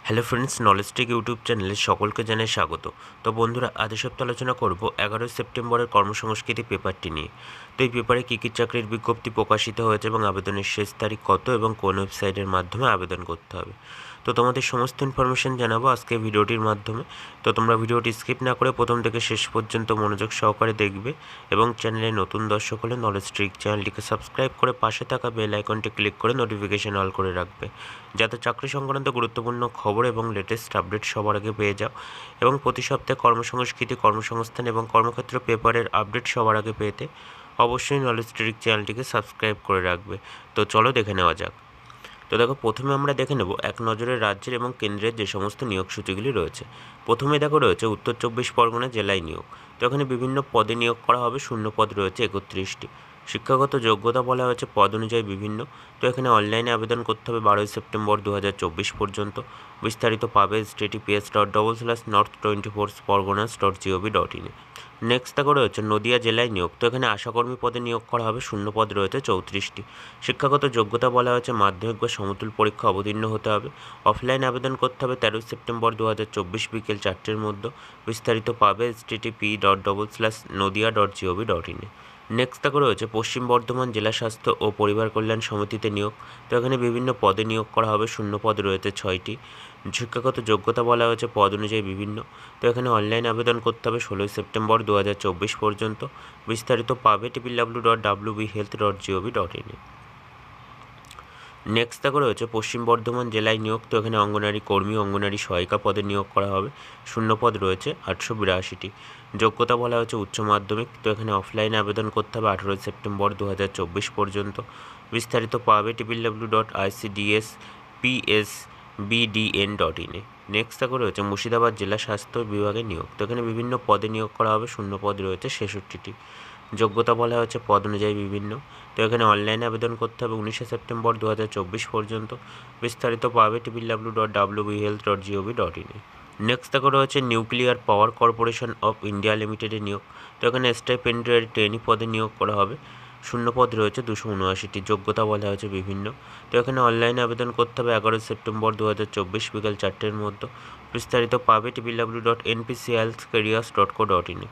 Hello friends, knowledge take YouTube চ্যানেলে সকলকে জানাই স্বাগত। তো বন্ধুরা, আজ সপ্তাহে আলোচনা করব 11 সেপ্টেম্বরের কর্মসংস্কৃতি পেপারটি নিয়ে। তো এই পেপারে কী কী চাকরির বিজ্ঞপ্তি প্রকাশিত হয়েছে এবং আবেদনের শেষ তারিখ কত এবং কোন ওয়েবসাইটের মাধ্যমে আবেদন করতে হবে, তো তোমাদের সমস্ত ইনফরমেশন জানাবো আজকে ভিডিওটির মাধ্যমে। তো তোমরা ভিডিওটি স্কিপ না করে প্রথম থেকে শেষ পর্যন্ত মনোযোগ সহকারে দেখবে এবং চ্যানেলে নতুন দর্শক হলে নলেজ ট্রিক চ্যানেলটিকে সাবস্ক্রাইব করে পাশে থাকা বেল আইকনটি ক্লিক করে নোটিফিকেশন অল করে রাখবে, যাতে চাকরি সংক্রান্ত গুরুত্বপূর্ণ খবর এবং লেটেস্ট আপডেট সবার আগে পেয়ে যাও এবং প্রতি সপ্তাহে কর্মসংস্কৃতি, কর্মসংস্থান এবং কর্মক্ষেত্র পেপারের আপডেট সবার আগে পেতে অবশ্যই নলেজ ট্রিক চ্যানেলটিকে সাবস্ক্রাইব করে রাখবে। তো চলো দেখে নেওয়া যাক। তো দেখো, প্রথমে আমরা দেখে নেব এক নজরে রাজ্যের এবং কেন্দ্রের যে সমস্ত নিয়োগ সূচিগুলি রয়েছে। প্রথমে দেখো রয়েছে উত্তর 24 পরগনা জেলায় নিয়োগ। তো এখানে বিভিন্ন পদে নিয়োগ করা হবে, শূন্য পদ রয়েছে 31টি। শিক্ষাগত যোগ্যতা বলা হয়েছে পদ অনুযায়ী বিভিন্ন। তো এখানে অনলাইনে আবেদন করতে হবে 12 সেপ্টেম্বর 2024 পর্যন্ত। বিস্তারিত পাবে https://north24pergonas.gov.in। নেক্সট দেখো রয়েছে নদিয়া জেলায় নিয়োগ। তো এখানে আশাকর্মী পদে নিয়োগ করা হবে, শূন্য পদ রয়েছে 34টি। শিক্ষাগত যোগ্যতা বলা হয়েছে মাধ্যমিক বা সমতুল পরীক্ষা অবতীর্ণ হতে হবে। অফলাইন আবেদন করতে হবে 13 সেপ্টেম্বর 2024 বিকেল 4টের মধ্যে। বিস্তারিত পাবে http://nodia.gov.in। নেক্সট দেখো রয়েছে পশ্চিম বর্ধমান জেলা স্বাস্থ্য ও পরিবার কল্যাণ সমিতিতে নিয়োগ। তো এখানে বিভিন্ন পদে নিয়োগ করা হবে, শূন্য পদ রয়েছে 6টি। শিক্ষাগত যোগ্যতা বলা হয়েছে পদ অনুযায়ী বিভিন্ন। তো এখানে অনলাইন আবেদন করতে হবে 16 সেপ্টেম্বর 2024 পর্যন্ত। বিস্তারিত পাবে www.wbhealth.gov.in। নেক্সট দেখো রয়েছে পশ্চিম বর্ধমান জেলায় নিয়োগ। তো এখানে অঙ্গনারী কর্মী, অঙ্গনারী সহায়িকা পদে নিয়োগ করা হবে, শূন্য পদ রয়েছে 882টি। যোগ্যতা বলা হয়েছে উচ্চ মাধ্যমিক। তো এখানে অফলাইনে আবেদন করতে হবে 18 সেপ্টেম্বর 2024 পর্যন্ত। বিস্তারিত পাবে www.icdspsbdn.in। নেক্সট দেখো রয়েছে মুর্শিদাবাদ জেলা স্বাস্থ্য বিভাগে নিয়োগ। তো এখানে বিভিন্ন পদে নিয়োগ করা হবে, শূন্য পদ রয়েছে 66টি। যোগ্যতা বলা হয়েছে পদ অনুযায়ী বিভিন্ন। তো এখানে অনলাইনে আবেদন করতে হবে 19 সেপ্টেম্বর 2024 পর্যন্ত। বিস্তারিত পাবে www.wbhealth.gov.in। নেক্সট দেখো রয়েছে nuclear power corporation of India লিমিটেডে নিয়োগ। তো এখানে স্টাইপেন্ডারি ট্রেনি পদে নিয়োগ করা হবে, শূন্য পদ রয়েছে 279টি। যোগ্যতা বলা হয়েছে বিভিন্ন। তো এখানে অনলাইনে আবেদন করতে হবে 11 সেপ্টেম্বর 2024 বিকেল 4টের মধ্যে। বিস্তারিত পাবে www.npclcareers.co.in।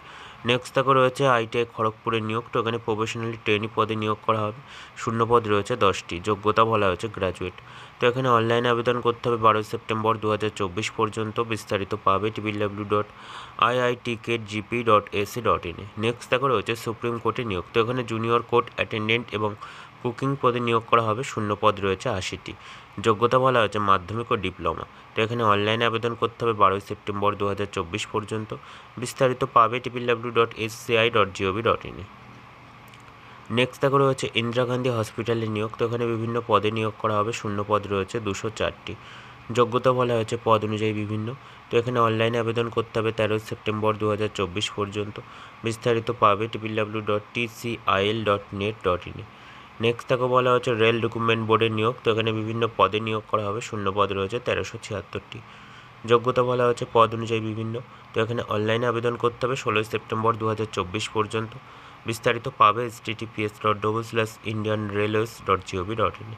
নেক্সট দেখো রয়েছে আইটিআই খড়গপুরের নিয়োগ। তো এখানে প্রফেশনালি ট্রেনি পদে নিয়োগ করা হবে, শূন্য পদ রয়েছে 10টি। যোগ্যতা বলা হয়েছে গ্র্যাজুয়েট। তো এখানে অনলাইনে আবেদন করতে হবে 12 সেপ্টেম্বর 2024 পর্যন্ত। বিস্তারিত পাবে www.iitkgp.ac.in। নেক্সট দেখো রয়েছে সুপ্রিম কোর্টে নিয়োগ। তো এখানে জুনিয়র কোর্ট অ্যাটেন্ডেন্ট এবং কুকিং পদে নিয়োগ করা হবে, শূন্য পদ রয়েছে 80টি। যোগ্যতা বলা হয়েছে মাধ্যমিক ও ডিপ্লোমা। তো এখানে অনলাইনে আবেদন করতে হবে 12 সেপ্টেম্বর 2024 পর্যন্ত। বিস্তারিত পাবে www.sci.gov.in। নেক্সট দেখো রয়েছে ইন্দিরা গান্ধী হসপিটালে নিয়োগ। তো এখানে বিভিন্ন পদে নিয়োগ করা হবে, শূন্য পদ রয়েছে 204টি। যোগ্যতা বলা হয়েছে পদ অনুযায়ী বিভিন্ন। তো এখানে অনলাইনে আবেদন করতে হবে 13 সেপ্টেম্বর 2024 পর্যন্ত। বিস্তারিত পাবে www.tcil.net.in। নেক্সট দেখো বলা হচ্ছে রেল রিক্রুটমেন্ট বোর্ডের নিয়োগ। তো এখানে বিভিন্ন পদে নিয়োগ করা হবে, শূন্য পদ রয়েছে 1376টি। যোগ্যতা বলা হচ্ছে পদ অনুযায়ী বিভিন্ন। তো এখানে অনলাইনে আবেদন করতে হবে 16 সেপ্টেম্বর 2024 পর্যন্ত। বিস্তারিত পাবে https://indianrailways.gov.in।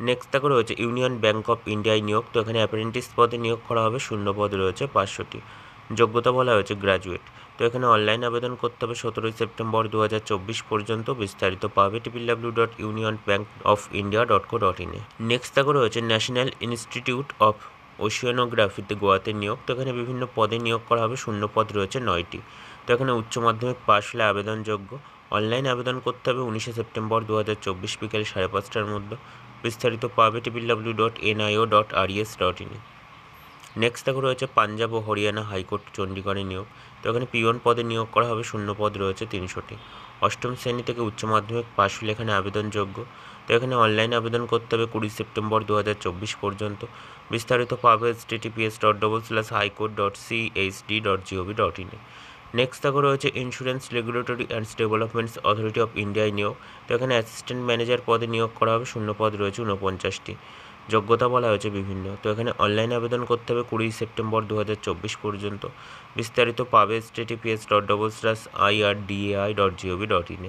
নেক্সট দেখো রয়েছে ইউনিয়ন ব্যাঙ্ক অফ ইন্ডিয়ায় নিয়োগ। তো এখানে অ্যাপ্রেন্টিস পদে নিয়োগ করা হবে, শূন্য পদ রয়েছে 500টি। যোগ্যতা বলা হয়েছে গ্র্যাজুয়েট। তো এখানে অনলাইন আবেদন করতে হবে 17 সেপ্টেম্বর 2024 পর্যন্ত। বিস্তারিত পাবে www.unionbankofindia.co.in। নেক্সট দেখো রয়েছে ন্যাশনাল ইনস্টিটিউট অফ ওশিয়ানোগ্রাফিতে গোয়াতে নিয়োগ। তো এখানে বিভিন্ন পদে নিয়োগ করা হবে, শূন্য পদ রয়েছে 9টি। তো এখানে উচ্চ মাধ্যমিক পাশ হলে আবেদনযোগ্য। অনলাইন আবেদন করতে হবে 19 সেপ্টেম্বর 2024 বিকেল 5:30টার মধ্যে। বিস্তারিত পাবে www.nio.res.in। নেক্সট দেখো রয়েছে পাঞ্জাব ও হরিয়ানা হাইকোর্ট চণ্ডীগড়ে নিয়োগ। তো এখানে পিওন পদে নিয়োগ করা হবে, শূন্য পদ রয়েছে 300টি। অষ্টম শ্রেণী থেকে উচ্চ মাধ্যমিক পাশ হলে এখানে আবেদনযোগ্য। তো এখানে অনলাইন আবেদন করতে হবে 20 সেপ্টেম্বর 2024 পর্যন্ত। বিস্তারিত পাবে https://highcourt.chd.gov.in। নেক্সট দেখো রয়েছে insurance regulatory and developments authority of ইন্ডিয়ায় নিয়োগ। তো এখানে অ্যাসিস্ট্যান্ট ম্যানেজার পদে নিয়োগ করা হবে, শূন্য পদ রয়েছে 49টি। যোগ্যতা বলা হয়েছে বিভিন্ন। তো এখানে অনলাইন আবেদন করতে হবে 20 সেপ্টেম্বর 2024 পর্যন্ত। বিস্তারিত পাবে https://irdai.gov.in।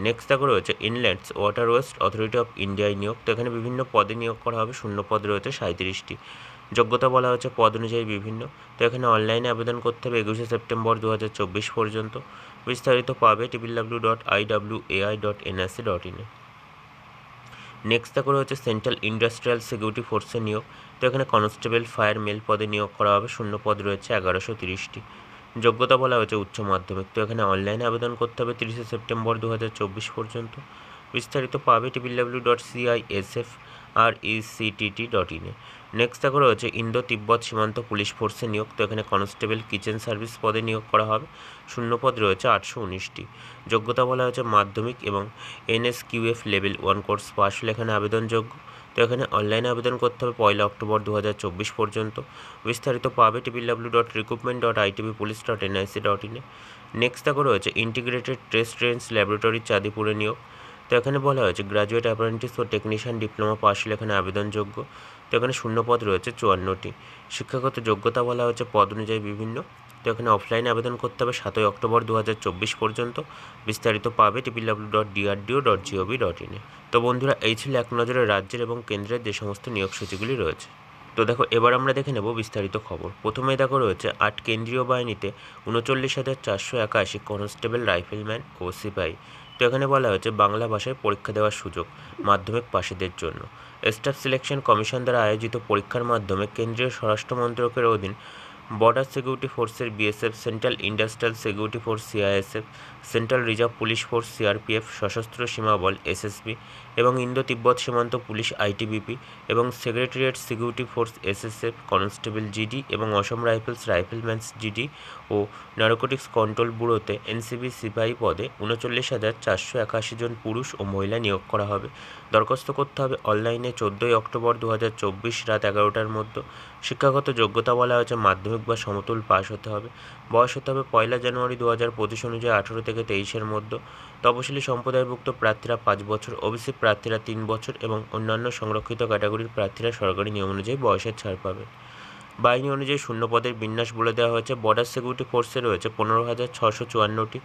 নেক্সট দেখো রয়েছে ইনল্যান্ডস ওয়াটারওয়েজ অথরিটি অফ ইন্ডিয়ায় নিয়োগ। তো এখানে বিভিন্ন পদে নিয়োগ করা হবে, শূন্য পদ রয়েছে 37টি। যোগ্যতা বলা হচ্ছে পদ অনুযায়ী বিভিন্ন। তো এখানে অনলাইনে আবেদন করতে হবে 21শে সেপ্টেম্বর 2024 পর্যন্ত। বিস্তারিত পাবে www.iwai.nrc.in এ। নেক্সট দেখো হচ্ছে সেন্ট্রাল ইন্ডাস্ট্রিয়াল সিকিউরিটি ফোর্সে নিয়োগ। তো এখানে কনস্টেবল ফায়ার মেল পদে নিয়োগ করা হবে, শূন্য পদ রয়েছে 1130টি। যোগ্যতা বলা হয়েছে উচ্চ মাধ্যমিক। তো এখানে অনলাইনে আবেদন করতে হবে 30শে সেপ্টেম্বর 2024 পর্যন্ত। বিস্তারিত পাবে www.ciSFRECTT.in এ। নেক্সট দেখো রয়েছে ইন্দো তিব্বত সীমান্ত পুলিশ ফোর্সে নিয়োগ। তো এখানে কনস্টেবল কিচেন সার্ভিস পদে নিয়োগ করা হবে, শূন্য পদ রয়েছে 819টি। যোগ্যতা বলা হয়েছে মাধ্যমিক এবং NSQF লেভেল 1 কোর্স পাশ হলে এখানে আবেদনযোগ্য। তো এখানে অনলাইনে আবেদন করতে হবে 1 অক্টোবর 2024 পর্যন্ত। বিস্তারিত পাবে www.recruitment.itbpolice.nic.in এ। নেক্সট দেখো রয়েছে ইন্টিগ্রেটেড টেস্ট রেঞ্জ ল্যাবরেটরি চাঁদিপুরে নিয়োগ। তো এখানে বলা হয়েছে গ্র্যাজুয়েট অ্যাপ্রেন্টিস ও টেকনিশিয়ান ডিপ্লোমা পাশ হলে এখানে আবেদনযোগ্য। তো এখানে শূন্য পদ রয়েছে 54টি। শিক্ষাগত যোগ্যতা বলা হয়েছে পদ অনুযায়ী বিভিন্ন। তো এখানে অফলাইনে আবেদন করতে হবে 7 অক্টোবর 2024 পর্যন্ত। বিস্তারিত পাবে www.drdo.gov.in এ। তো বন্ধুরা, এই ছিল এক নজরে রাজ্যের এবং কেন্দ্রের যে সমস্ত নিয়োগ সূচিগুলি রয়েছে। তো দেখো এবার আমরা দেখে নেব বিস্তারিত খবর। প্রথমেই দেখো রয়েছে 8 কেন্দ্রীয় বাহিনীতে 39,481 কনস্টেবল, রাইফেলম্যান ও সিপাহী। তো এখানে বলা হয়েছে বাংলা ভাষায় পরীক্ষা দেওয়ার সুযোগ মাধ্যমিক পাশীদের জন্য। স্টাফ সিলেকশন কমিশন দ্বারা আয়োজিত পরীক্ষার মাধ্যমে কেন্দ্রীয় স্বরাষ্ট্র মন্ত্রকের অধীন বর্ডার সিকিউরিটি ফোর্সের BSF, central industrial security force CISF, central reserve police force CRPF, সশস্ত্র সীমাবল SSB এবং ইন্দো তিব্বত সীমান্ত পুলিশ ITBP এবং secretariat security force SSF, constable GD এবং অসম রাইফেলস রাইফেলম্যানস GD ও নারকোটিক্স কন্ট্রোল ব্যুরোতে NCB সিপাহী পদে 39,481 জন পুরুষ ও মহিলা নিয়োগ করা হবে। দরখাস্ত করতে হবে অনলাইনে 14 অক্টোবর 2024 রাত 11টার মধ্যে। শিক্ষাগত যোগ্যতা বলা হয়েছে মাধ্যমিক বা সমতুল পাস হতে হবে। বয়স হতে হবে 1 জানুয়ারি 2025 অনুযায়ী 18 থেকে 23-এর মধ্যে। তপশিলি সম্প্রদায়ভুক্ত প্রার্থীরা 5 বছর, OBC প্রার্থীরা 3 বছর এবং অন্যান্য সংরক্ষিত ক্যাটাগরির প্রার্থীরা সরকারি নিয়ম অনুযায়ী বয়সের ছাড় পাবে। বাহিনী অনুযায়ী শূন্য পদের বিন্যাস বলে দেওয়া হয়েছে। বর্ডার সিকিউরিটি ফোর্সে রয়েছে 15,654টি,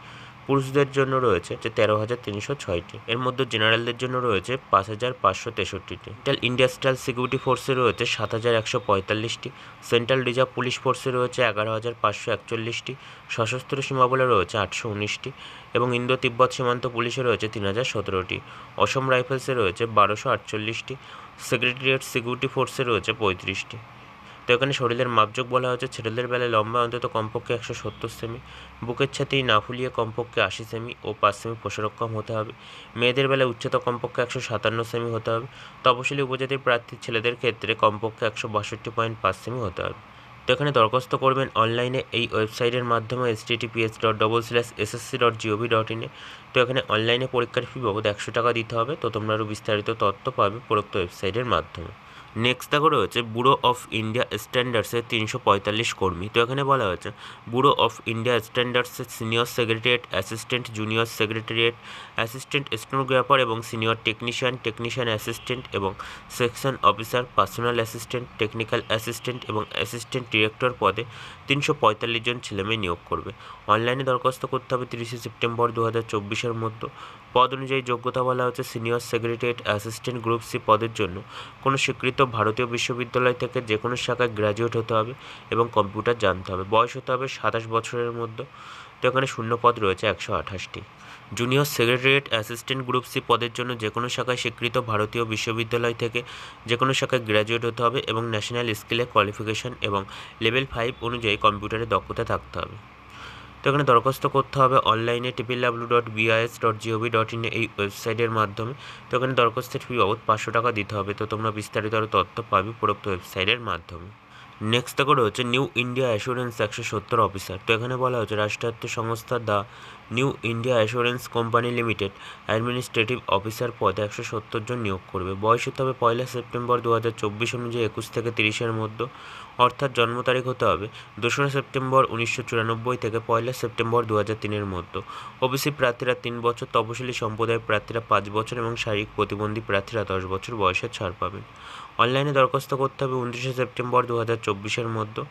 পুরুষদের জন্য রয়েছে 13,306টি। এর মধ্যে জেনারেলদের জন্য রয়েছে 5,563টি। সেন্ট্রাল ইন্ডাস্ট্রিয়াল সিকিউরিটি ফোর্সে রয়েছে 7,145টি, সেন্ট্রাল রিজার্ভ পুলিশ ফোর্সে রয়েছে 11,541টি, সশস্ত্র সীমাবলে রয়েছে 819টি এবং ইন্দো তিব্বত সীমান্ত পুলিশে রয়েছে 3,017টি। অসম রাইফেলসে রয়েছে 1,248টি, সেক্রেটারিয়েট সিকিউরিটি ফোর্সে রয়েছে 35টি। তো এখানে শরীরের মাপযোগ বলা হয়েছে ছেলেদের বেলায় লম্বা অন্তত কমপক্ষে 170 সেমি, বুকের ছাতি না ফুলিয়ে কমপক্ষে 80 সেমি ও 5 সেমি প্রসারক্ষম হতে হবে। মেয়েদের বেলায় উচ্চতা কমপক্ষে 157 সেমি হতে হবে। তপশিলি উপজাতির প্রার্থী ছেলেদের ক্ষেত্রে কমপক্ষে 162.5 সেমি হতে হবে। তো এখানে দরখাস্ত করবেন অনলাইনে এই ওয়েবসাইটের মাধ্যমে https://ssc.gov.in এ। তো এখানে অনলাইনে পরীক্ষার ফি বাবদ 100 টাকা দিতে হবে। তো তোমরা আরও বিস্তারিত তথ্য পাবে উপরোক্ত ওয়েবসাইটের মাধ্যমে। নেক্সট দেখো রয়েছে ব্যুরো অফ ইন্ডিয়া স্ট্যান্ডার্ডসের 345 কর্মী। তো এখানে বলা হয়েছে ব্যুরো অফ ইন্ডিয়া স্ট্যান্ডার্ডসের senior secretariat, assistant junior secretariat, assistant stenographer এবং সিনিয়র টেকনিশিয়ান, টেকনিশিয়ান অ্যাসিস্ট্যান্ট এবং section officer, personal assistant, technical assistant এবং অ্যাসিস্ট্যান্ট ডিরেক্টর পদে 345 জন ছেলেমেয়ে নিয়োগ করবে। অনলাইনে দরখাস্ত করতে হবে 30শে সেপ্টেম্বর 2024-এর মধ্যে। পদ অনুযায়ী যোগ্যতা বলা হচ্ছে senior secretariat assistant group C পদের জন্য কোনো স্বীকৃত ভারতীয় বিশ্ববিদ্যালয় থেকে যে কোনো শাখায় গ্র্যাজুয়েট হতে হবে এবং কম্পিউটার জানতে হবে। বয়স হতে হবে 27 বছরের মধ্যে। তো এখানে শূন্য পদ রয়েছে 128টি। Junior secretariat assistant group C পদের জন্য যে কোনো শাখায় স্বীকৃত ভারতীয় বিশ্ববিদ্যালয় থেকে যে কোনো শাখায় গ্র্যাজুয়েট হতে হবে এবং ন্যাশনাল স্কিলে কোয়ালিফিকেশন এবং লেভেল 5 অনুযায়ী কম্পিউটারে দক্ষতা থাকতে হবে। তো এখানে দরখাস্ত করতে হবে অনলাইনে www.bis.gov.in এই ওয়েবসাইটের মাধ্যমে। তো এখানে দরখাস্তের ফি বাবদ 500 টাকা দিতে হবে। তো তোমরা বিস্তারিত আরও তথ্য পাবে উপরোক্ত ওয়েবসাইটের মাধ্যমে। নেক্সট দেখো রয়েছে নিউ ইন্ডিয়া অ্যাসুরেন্স 170 অফিসার। তো এখানে বলা হচ্ছে রাষ্ট্রায়ত্ত সংস্থা the new India assurance company limited administrative officer পদে 170 জন নিয়োগ করবে। বয়স হতে হবে 1 সেপ্টেম্বর 2024 অনুযায়ী 21 থেকে 30-এর মধ্যে। অর্থাৎ জন্ম তারিখ হতে হবে 2রা সেপ্টেম্বর 1994 থেকে 1 সেপ্টেম্বর 2003-এর মধ্যে। ওবিসি প্রার্থীরা 3 বছর, তপশিলি সম্প্রদায়ের প্রার্থীরা 5 বছর এবং শারীরিক প্রতিবন্ধী প্রার্থীরা 10 বছর বয়সের ছাড় পাবেন। অনলাইনে দরখাস্ত করতে হবে 29শে সেপ্টেম্বর 2024-এর মধ্যে।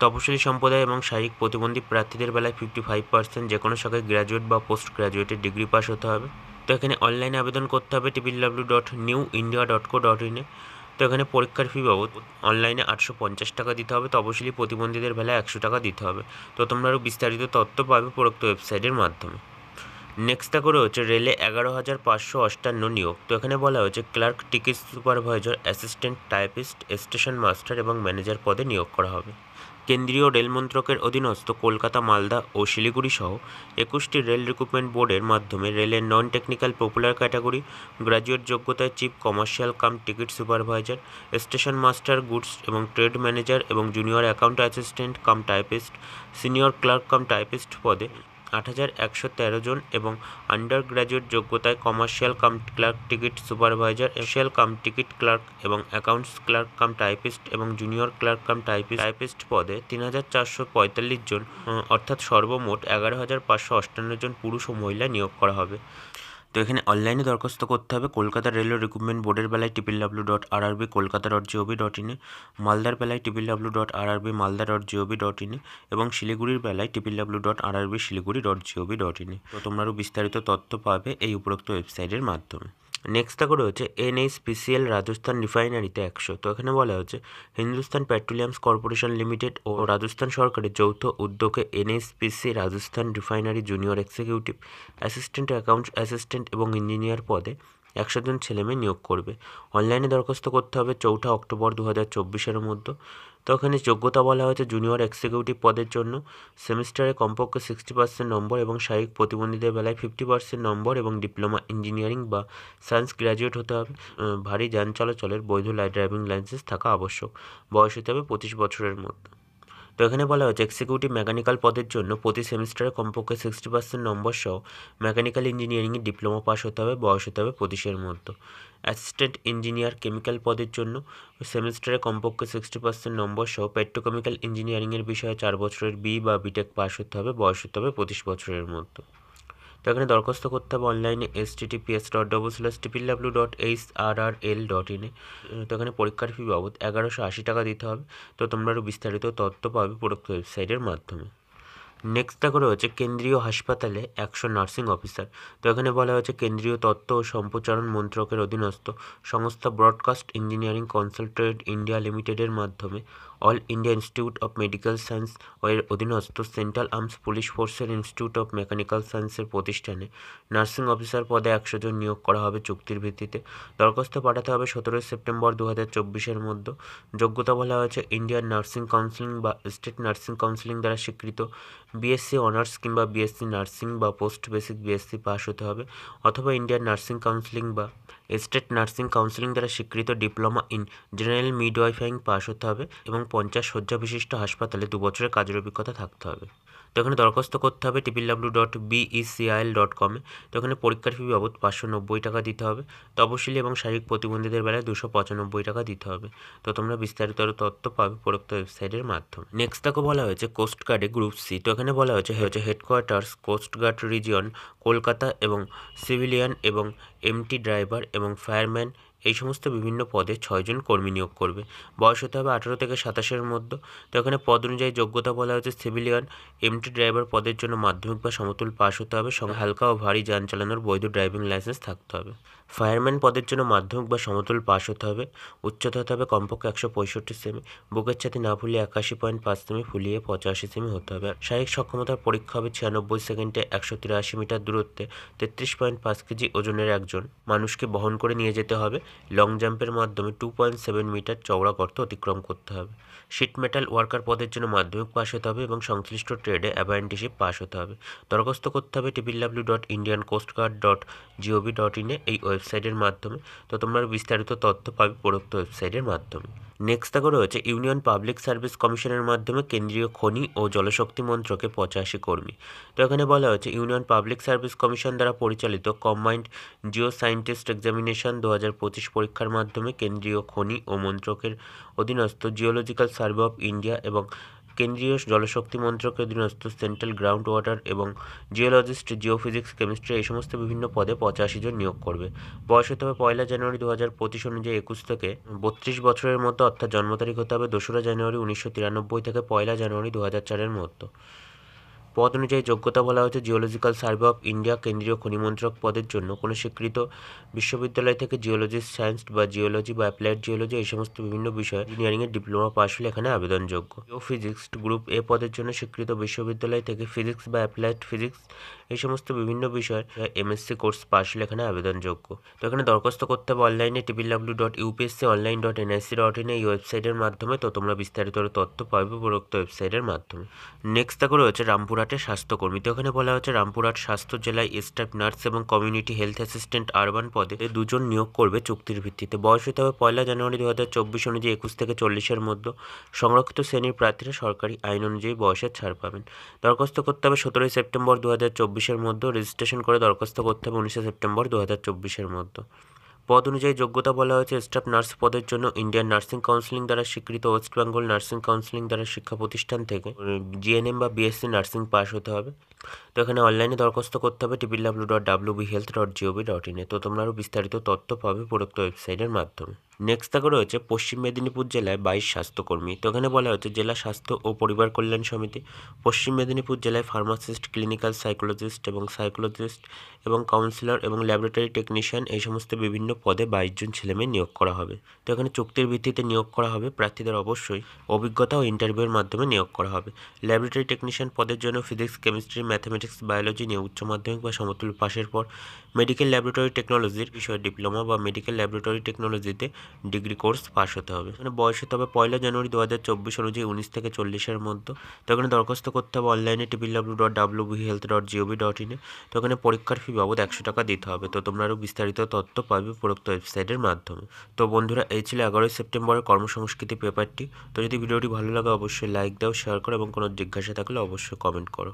তপশিলি সম্প্রদায় এবং শারীরিক প্রতিবন্ধী প্রার্থীদের বেলায় 55% যে কোনো শাখায় গ্র্যাজুয়েট বা পোস্ট গ্র্যাজুয়েটের ডিগ্রি পাস হতে হবে। তো এখানে অনলাইনে আবেদন করতে হবে www.newindia.co.in এ। তো এখানে পরীক্ষার ফি বাবদ অনলাইনে 850 টাকা দিতে হবে, তপশিলি প্রতিবন্ধীদের বেলায় 100 টাকা দিতে হবে। তো তোমরা আরও বিস্তারিত তথ্য পাবে উপরোক্ত ওয়েবসাইটের মাধ্যমে। নেক্সটটা করে হচ্ছে রেলে 11,558 নিয়োগ। তো এখানে বলা হয়েছে clerk, ticket supervisor, assistant typist, station master এবং ম্যানেজার পদে নিয়োগ করা হবে। কেন্দ্রীয় রেল মন্ত্রকের অধীনস্থ কলকাতা, মালদা ও শিলিগুড়ি সহ 21টি রেল রিক্রুটমেন্ট বোর্ডের মাধ্যমে রেলের non technical popular category graduate যোগ্যতায় chief commercial cum ticket supervisor, station master, goods এবং ট্রেড ম্যানেজার এবং junior account assistant cum typist, senior clerk cum typist পদে 8,113 জন এবং আন্ডার গ্র্যাজুয়েট যোগ্যতায় commercial cum clerk ticket supervisor, এশিয়াল cum ticket clerk এবং accounts clerk cum typist এবং junior clerk cum typist পদে 3,445 জন, অর্থাৎ সর্বমোট 11,558 জন পুরুষ ও মহিলা নিয়োগ করা হবে। তো এখানে অনলাইনে দরখাস্ত করতে হবে কলকাতা রেলওয়ে রিক্রুটমেন্ট বোর্ডের বেলায় www.rrb.kolkata.gov.in, মালদার বেলায় www.rrb.malda.gov.in এবং শিলিগুড়ির বেলায় www.rrb.শিলিগুড়ি.gov.in। তো তোমরা আরও বিস্তারিত তথ্য পাবে এই উপরোক্ত ওয়েবসাইটের মাধ্যমে। নেক্সটটা করে হচ্ছে NHPCL রাজস্থান রিফাইনারিতে 100। তো এখানে বলা হচ্ছে হিন্দুস্তান পেট্রোলিয়ামস কর্পোরেশন লিমিটেড ও রাজস্থান সরকারের যৌথ উদ্যোগে NHPC Rajasthan refinery junior executive, assistant accounts assistant এবং ইঞ্জিনিয়ার পদে 100 জন ছেলেমেয়ে নিয়োগ করবে। অনলাইনে দরখাস্ত করতে হবে 4 অক্টোবর 2024-এর মধ্যে। তো এখানে যোগ্যতা বলা হয়েছে জুনিয়র এক্সিকিউটিভ পদের জন্য সেমিস্টারে কমপক্ষে 60% নম্বর এবং শারীরিক প্রতিবন্ধীদের বেলায় 50% নম্বর এবং ডিপ্লোমা ইঞ্জিনিয়ারিং বা সায়েন্স গ্র্যাজুয়েট হতে হবে। ভারী যান চলাচলের বৈধ ড্রাইভিং লাইসেন্স থাকা আবশ্যক। বয়স হতে হবে 25 বছরের মধ্যে। তো এখানে বলা হয়েছে এক্সিকিউটিভ মেকানিক্যাল পদের জন্য প্রতি সেমিস্টারে কমপক্ষে 60% নম্বর সহ মেকানিক্যাল ইঞ্জিনিয়ারিংয়ে ডিপ্লোমা পাস হতে হবে। বয়স হতে হবে 25-এর মধ্যে। অ্যাসিস্ট্যান্ট ইঞ্জিনিয়ার কেমিক্যাল পদের জন্য সেমিস্টারে কমপক্ষে 60% নম্বর সহ পেট্রোকেমিক্যাল ইঞ্জিনিয়ারিংয়ের বিষয়ে 4 বছরের বা বিটেক পাস হতে হবে। বয়স হতে হবে 25 বছরের মধ্যে। তো এখানে দরখাস্ত করতে হবে অনলাইনে https://www.hrrl.in। তো এখানে পরীক্ষার ফি বাবদ 1180 টাকা দিতে হবে। তো তোমরা আরও বিস্তারিত তথ্য পাবে উপরোক্ত ওয়েবসাইটের মাধ্যমে। নেক্সটটা করে হচ্ছে কেন্দ্রীয় হাসপাতালে 100 নার্সিং অফিসার। তো এখানে বলা হয়েছে কেন্দ্রীয় তথ্য ও সম্প্রচারণ মন্ত্রকের অধীনস্থ সংস্থা ব্রডকাস্ট ইঞ্জিনিয়ারিং কনসালটেন্ট ইন্ডিয়া লিমিটেডের মাধ্যমে all India institute of medical science এর অধীনস্থ সেন্ট্রাল আর্মস পুলিশ ফোর্সের ইনস্টিটিউট অফ মেকানিক্যাল সায়েন্সের প্রতিষ্ঠানে নার্সিং অফিসার পদে 100 জন নিয়োগ করা হবে চুক্তির ভিত্তিতে। দরখাস্ত পাঠাতে হবে 17 সেপ্টেম্বর 2024-এর মধ্যে। যোগ্যতা বলা হয়েছে ইন্ডিয়ান নার্সিং কাউন্সিলিং বা স্টেট নার্সিং কাউন্সিলিং দ্বারা স্বীকৃত বিএসসি অনার্স কিংবা বিএসসি নার্সিং বা পোস্ট বেসিক বিএসসি পাস হতে হবে, অথবা ইন্ডিয়ান নার্সিং কাউন্সিলিং বা স্টেট নার্সিং কাউন্সিলিং দ্বারা স্বীকৃত ডিপ্লোমা ইন জেনারেল মিডওয়াইফারিং পাস হতে হবে এবং 50 শয্যা বিশিষ্ট হাসপাতালে 2 বছরের কাজের অভিজ্ঞতা থাকতে হবে। তো এখানে দরখাস্ত করতে হবে www.becil.com-এ। তো এখানে পরীক্ষার ফি বাবদ 590 টাকা দিতে হবে। তপশিলি এবং শারীরিক প্রতিবন্ধীদের বেলায় 295 টাকা দিতে হবে। তো তোমরা বিস্তারিত আরও তথ্য পাবে উপরোক্ত ওয়েবসাইটের মাধ্যমে। নেক্সট তাকে বলা হয়েছে কোস্টগার্ডে গ্রুপ সি। তো এখানে বলা হয়েছে হেডকোয়ার্টার্স কোস্টগার্ড রিজিয়ন কলকাতা এবং সিভিলিয়ান এবং এমটি ড্রাইভার এবং ফায়ারম্যান এই সমস্ত বিভিন্ন পদে 6 জন কর্মী নিয়োগ করবে। বয়স হতে হবে 18 থেকে 27-এর মধ্যে। তো এখানে পদ অনুযায়ী যোগ্যতা বলা হয়েছে সিভিলিয়ান এমটি ড্রাইভার পদের জন্য মাধ্যমিক বা সমতুল পাস হতে হবে, সঙ্গে হালকা ও ভারী যান চালানোর বৈধ ড্রাইভিং লাইসেন্স থাকতে হবে। ফায়ারম্যান পদের জন্য মাধ্যমিক বা সমতুল পাস হতে হবে। উচ্চতা হতে হবে কমপক্ষে 165 সেমি, বুকের ছাতি না ফুলিয়ে 81.5 সেমি, ফুলিয়ে 85 সেমি হতে হবে। শারীরিক সক্ষমতার পরীক্ষা হবে 96 সেকেন্ডে 183 মিটার দূরত্বে 33.5 কেজি ওজনের একজন মানুষকে বহন করে নিয়ে যেতে হবে। লং জাম্পের মাধ্যমে 2.7 মিটার চওড়া গর্ত অতিক্রম করতে হবে। শিট মেটাল ওয়ার্কার পদের জন্য মাধ্যমিক পাস হতে হবে এবং সংশ্লিষ্ট ট্রেডে অ্যাপ্রেন্টিসশিপ পাস হতে হবে। দরখাস্ত করতে হবে www.indiancoastguard.gov.in এই ওয়েবসাইটের মাধ্যমে। তো তোমরা বিস্তারিত তথ্য পাবে উপরোক্ত ওয়েবসাইটের মাধ্যমে। নেক্সট তাকে রয়েছে ইউনিয়ন পাবলিক সার্ভিস কমিশনের মাধ্যমে কেন্দ্রীয় খনি ও জলশক্তি মন্ত্রকে 85 কর্মী। তো এখানে বলা হয়েছে ইউনিয়ন পাবলিক সার্ভিস কমিশন দ্বারা পরিচালিত কম্বাইন্ড জিও সায়েন্টিস্ট এক্সামিনেশন 2025 পরীক্ষার মাধ্যমে কেন্দ্রীয় খনি ও মন্ত্রকের অধীনস্থ জিওলজিক্যাল সার্ভে অফ ইন্ডিয়া এবং কেন্দ্রীয় জলশক্তি মন্ত্রকের অধীনস্থ সেন্ট্রাল গ্রাউন্ড ওয়াটার এবং জিওলজিস্ট, জিওফিজিক্স, কেমিস্ট্রি এই সমস্ত বিভিন্ন পদে 85 জন নিয়োগ করবে। বয়স হতে হবে 1 জানুয়ারি 2025 অনুযায়ী 21 থেকে 32 বছরের মধ্যে, অর্থাৎ জন্ম তারিখ হতে হবে 2 জানুয়ারি 1993 থেকে 1 জানুয়ারি 2004-এর মধ্যে। পদ অনুযায়ী যোগ্যতা বলা হচ্ছে জিওলজিক্যাল সার্ভে অফ ইন্ডিয়া কেন্দ্রীয় খনিমন্ত্রক পদের জন্য কোনো স্বীকৃত বিশ্ববিদ্যালয় থেকে জিওলজিস্ট সায়েন্স বা জিওলজি বা অ্যাপ্লাইড জিওলজি এই সমস্ত বিভিন্ন বিষয়ে ইঞ্জিনিয়ারিংয়ের ডিপ্লোমা পাশ হলে এখানে আবেদনযোগ্য। ফিজিক্স গ্রুপ এ পদের জন্য স্বীকৃত বিশ্ববিদ্যালয় থেকে ফিজিক্স বা অ্যাপ্লাইড ফিজিক্স এই সমস্ত বিভিন্ন বিষয়ে এমএসসি কোর্স পাশ হলে এখানে আবেদনযোগ্য। তো এখানে দরখাস্ত করতে হবে অনলাইনে www.upsconline.nic.in এই ওয়েবসাইটের মাধ্যমে। তো তোমরা বিস্তারিত তথ্য পাবে উপরোক্ত ওয়েবসাইটের মাধ্যমে। নেক্সট দেখো রয়েছে রামপুরহাটের স্বাস্থ্যকর্মী। তো এখানে বলা হচ্ছে রামপুরহাট স্বাস্থ্য জেলায় স্টাফ নার্স এবং কমিউনিটি হেলথ অ্যাসিস্ট্যান্ট আরবান পদে 2 জন নিয়োগ করবে চুক্তির ভিত্তিতে। বয়স হতে হবে 1 জানুয়ারি 2024 অনুযায়ী 21 থেকে 40-এর মধ্যে। সংরক্ষিত শ্রেণীর প্রার্থীরা সরকারি আইন অনুযায়ী বয়সের ছাড় পাবেন। দরখাস্ত করতে হবে 17 সেপ্টেম্বর 2024-এর মধ্যে। রেজিস্ট্রেশন করে দরখাস্ত করতে হবে 19 সেপ্টেম্বর 2024-এর মধ্যে। পদ অনুযায়ী যোগ্যতা বলা হয়েছে স্টাফ নার্স পদের জন্য ইন্ডিয়ান নার্সিং কাউন্সিলিং দ্বারা স্বীকৃত ওয়েস্ট বেঙ্গল নার্সিং কাউন্সিলিং দ্বারা শিক্ষা প্রতিষ্ঠান থেকে জিএনএম বা বিএসসি নার্সিং পাস হতে হবে। তো এখানে অনলাইনে দরখাস্ত করতে হবে www.wbhealth.gov.in। তো তোমরা আরও বিস্তারিত তথ্য পাবে উপরোক্ত ওয়েবসাইটের মাধ্যমে। নেক্সট থাকে রয়েছে পশ্চিম মেদিনীপুর জেলায় 22 স্বাস্থ্যকর্মী। তো এখানে বলা হচ্ছে জেলা স্বাস্থ্য ও পরিবার কল্যাণ সমিতি পশ্চিম মেদিনীপুর জেলায় ফার্মাসিস্ট, ক্লিনিক্যাল সাইকোলজিস্ট এবং কাউন্সিলর এবং ল্যাবরেটরি টেকনিশিয়ান এই সমস্ত বিভিন্ন পদে 22 জন ছেলেমেয়ে নিয়োগ করা হবে। তো এখানে চুক্তির ভিত্তিতে নিয়োগ করা হবে। প্রার্থীদের অবশ্যই অভিজ্ঞতা ও ইন্টারভিউয়ের মাধ্যমে নিয়োগ করা হবে। ল্যাবরেটরি টেকনিশিয়ান পদের জন্য ফিজিক্স, কেমিস্ট্রি, ম্যাথামেটিক্স, বায়োলজি নিয়ে উচ্চ মাধ্যমিক বা সমতুল্য পাশের পর মেডিকেল ল্যাবরেটরি টেকনোলজির বিষয়ে ডিপ্লোমা বা মেডিকেল ল্যাবরেটরি টেকনোলজিতে ডিগ্রি কোর্স পাস হতে হবে। এখানে বয়স হতে হবে 1 জানুয়ারি 2024 অনুযায়ী 19 থেকে 40-এর মধ্যে। তো এখানে দরখাস্ত করতে হবে অনলাইনে www.wbhealth.gov.in। তো এখানে পরীক্ষার ফি বাবদ 100 টাকা দিতে হবে। তো তোমরা আরও বিস্তারিত তথ্য পাবে উপরোক্ত ওয়েবসাইটের মাধ্যমে। তো বন্ধুরা, এই ছিল 11 সেপ্টেম্বরের কর্মসংস্কৃতি পেপারটি। তো যদি ভিডিওটি ভালো লাগে অবশ্যই লাইক দাও, শেয়ার করো এবং কোনো জিজ্ঞাসা থাকলে অবশ্যই কমেন্ট করো।